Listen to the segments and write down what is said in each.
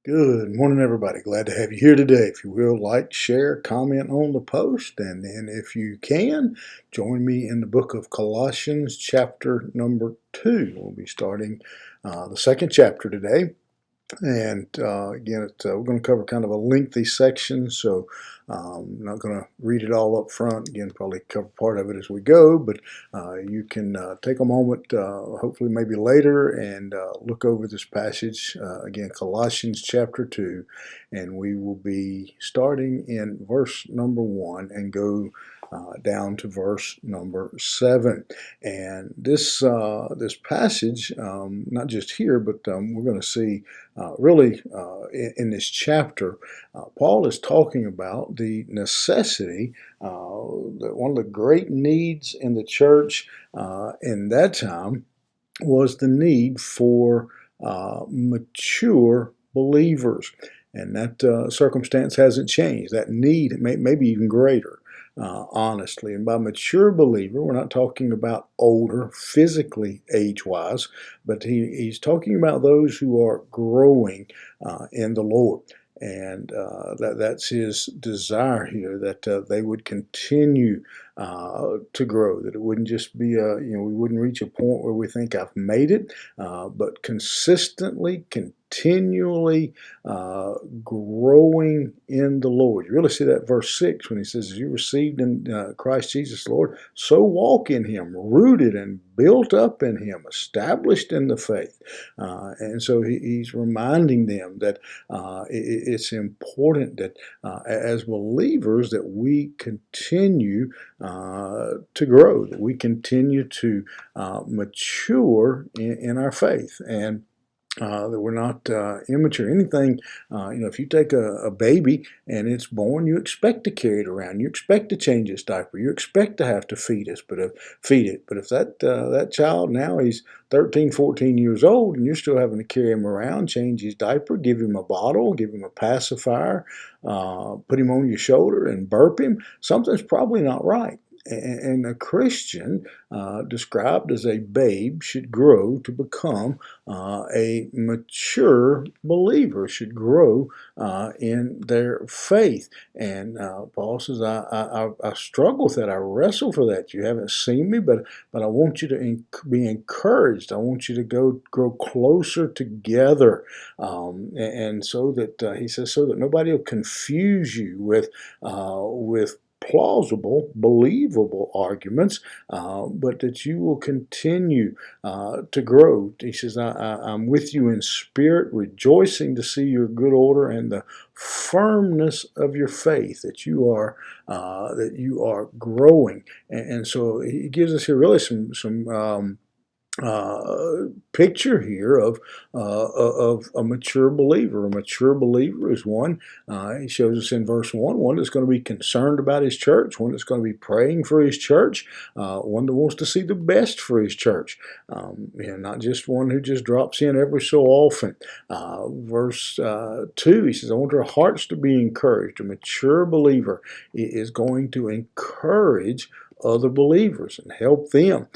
Good morning, everybody. Glad to have you here today. If you will, like, share, comment on the post, and then if you can, join me in the book of Colossians, chapter number 2. We'll be starting the second chapter today. And again, we're going to cover kind of a lengthy section, so I'm not going to read it all up front. Again, probably cover part of it as we go, but you can take a moment, hopefully maybe later, and look over this passage. Again, Colossians chapter 2, and we will be starting in verse number 1 and go down to verse number 7. And this passage, not just here, but we're going to see really in this chapter, Paul is talking about the necessity, one of the great needs in the church in that time was the need for mature believers. And that circumstance hasn't changed. That need may be even greater. Honestly. And by mature believer, we're not talking about older, physically age-wise, but he's talking about those who are growing in the Lord. And that's his desire here, that they would continue to grow, that it wouldn't just be we wouldn't reach a point where we think I've made it, but consistently, continually growing in the Lord. You really see that verse 6 when he says, as you received in Christ Jesus Lord, so walk in him, rooted and built up in him, established in the faith. And so he's reminding them that it's important that as believers that we continue to grow, that we continue to mature in our faith. And that we're not immature. Anything, if you take a baby and it's born, you expect to carry it around. You expect to change its diaper. You expect to have to feed it. But if that child now he's 13, 14 years old and you're still having to carry him around, change his diaper, give him a bottle, give him a pacifier, put him on your shoulder and burp him, something's probably not right. And a Christian, described as a babe, should grow to become a mature believer, should grow in their faith. And Paul says, I struggle with that. I wrestle for that. You haven't seen me, but I want you to be encouraged. I want you to grow closer together. And so that, he says, so that nobody will confuse you with plausible, believable arguments, but that you will continue to grow. He says, I'm with you in spirit, rejoicing to see your good order and the firmness of your faith, that you are growing. And so he gives us here really some picture here of a mature believer. A mature believer is one, he shows us in verse 1 that's going to be concerned about his church, one that's going to be praying for his church, one that wants to see the best for his church, not just one who just drops in every so often. Verse 2, he says, I want our hearts to be encouraged. A mature believer is going to encourage other believers and help them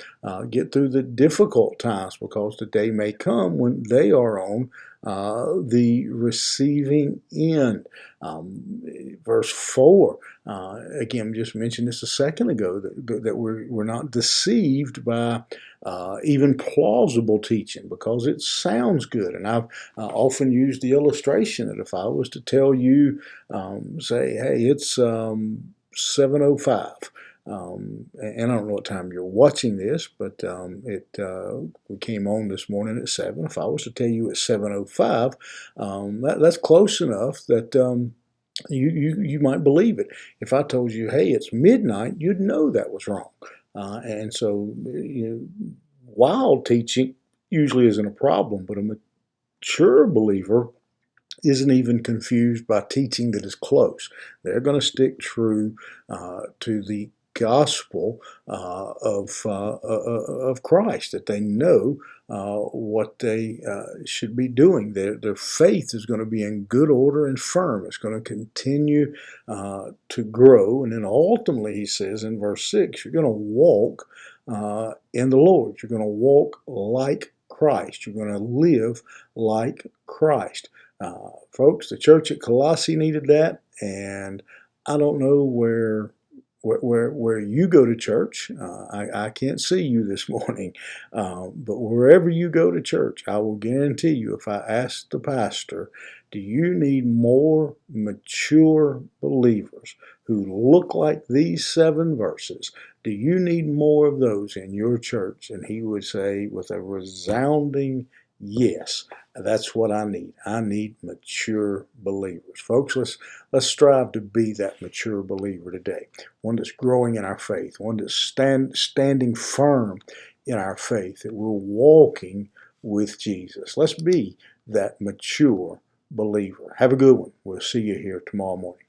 get through the difficult times, because the day may come when they are on the receiving end. Verse 4, again, just mentioned this a second ago, that we're not deceived by even plausible teaching, because it sounds good. And I've often used the illustration that if I was to tell you, say, hey, it's 7:05. And I don't know what time you're watching this, but we came on this morning at 7. If I was to tell you at 7:05, that's close enough that you might believe it. If I told you, hey, it's midnight, you'd know that was wrong. And so, wild teaching usually isn't a problem, but a mature believer isn't even confused by teaching that is close. They're going to stick true to the gospel of Christ, that they know what they should be doing. Their faith is going to be in good order and firm. It's going to continue to grow. And then ultimately, he says in verse 6, you're going to walk in the Lord. You're going to walk like Christ. You're going to live like Christ. Folks, the church at Colossae needed that, and I don't know where you go to church. I can't see you this morning, but wherever you go to church, I will guarantee you, if I ask the pastor, do you need more mature believers who look like these 7 verses? Do you need more of those in your church? And he would say with a resounding yes. That's what I need. I need mature believers. Folks, let's strive to be that mature believer today. One that's growing in our faith, one that's standing firm in our faith, that we're walking with Jesus. Let's be that mature believer. Have a good one. We'll see you here tomorrow morning.